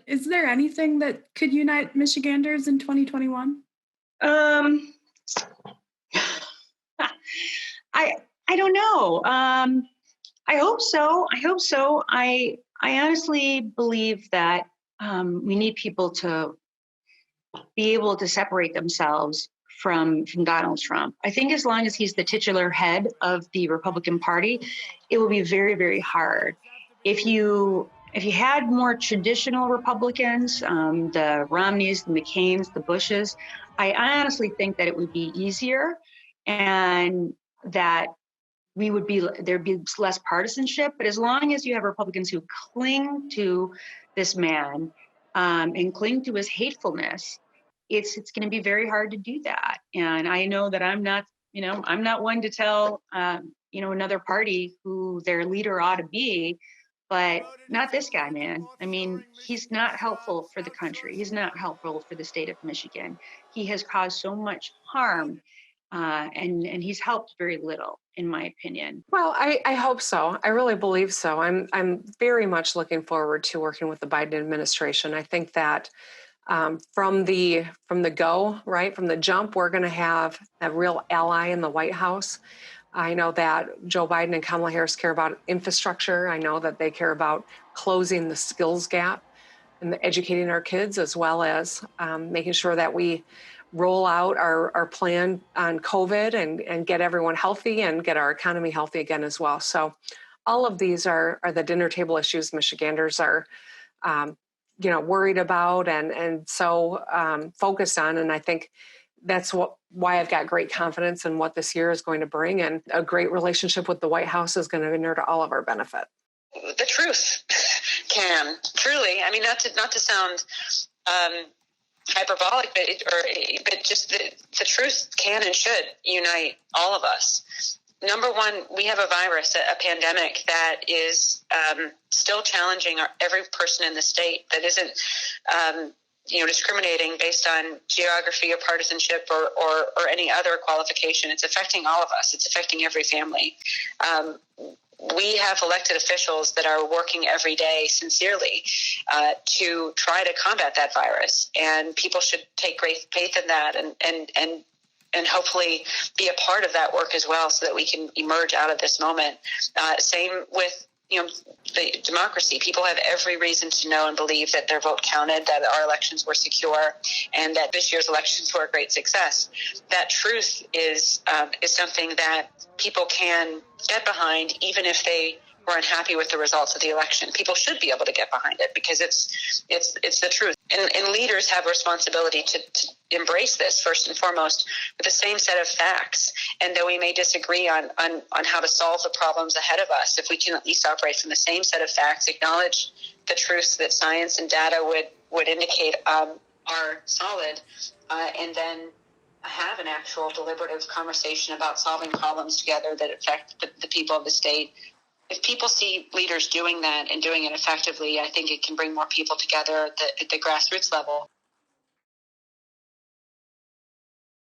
is there anything that could unite Michiganders in 2021? Um, I don't know. I hope so. I honestly believe that we need people to be able to separate themselves from Donald Trump. I think as long as he's the titular head of the Republican Party, it will be very, very hard. If you had more traditional Republicans, the Romneys, the McCains, the Bushes, I honestly think that it would be easier, and that there'd be less partisanship. But as long as you have Republicans who cling to this man and cling to his hatefulness, it's going to be very hard to do that. And I know that I'm not one to tell another party who their leader ought to be, but not this guy, man. I mean, he's not helpful for the country. He's not helpful for the state of Michigan. He has caused so much harm, and he's helped very little, in my opinion. Well, I hope so. I really believe so. I'm very much looking forward to working with the Biden administration. I think that from the jump, we're going to have a real ally in the White House. I know that Joe Biden and Kamala Harris care about infrastructure. I know that they care about closing the skills gap and educating our kids, as well as making sure that we roll out our plan on COVID and get everyone healthy and get our economy healthy again as well. So all of these are the dinner table issues Michiganders are worried about and so focused on. And I think that's why I've got great confidence in what this year is going to bring, and a great relationship with the White House is going to inure to all of our benefit. The truth can truly, I mean, not to sound hyperbolic, but just the truth can and should unite all of us. Number one, we have a virus, a pandemic that is still challenging every person in the state, that isn't discriminating based on geography or partisanship or any other qualification. It's affecting all of us. It's affecting every family. We have elected officials that are working every day sincerely to try to combat that virus, and people should take great faith in that and hopefully be a part of that work as well, so that we can emerge out of this moment. Same with the democracy. People have every reason to know and believe that their vote counted, that our elections were secure, and that this year's elections were a great success. That truth is something that people can get behind, even if they were unhappy with the results of the election. People should be able to get behind it because it's the truth. And leaders have a responsibility to embrace this first and foremost with the same set of facts. And though we may disagree on how to solve the problems ahead of us, if we can at least operate from the same set of facts, acknowledge the truths that science and data would indicate are solid, and then have an actual deliberative conversation about solving problems together that affect the people of the state. If people see leaders doing that and doing it effectively, I think it can bring more people together at the grassroots level.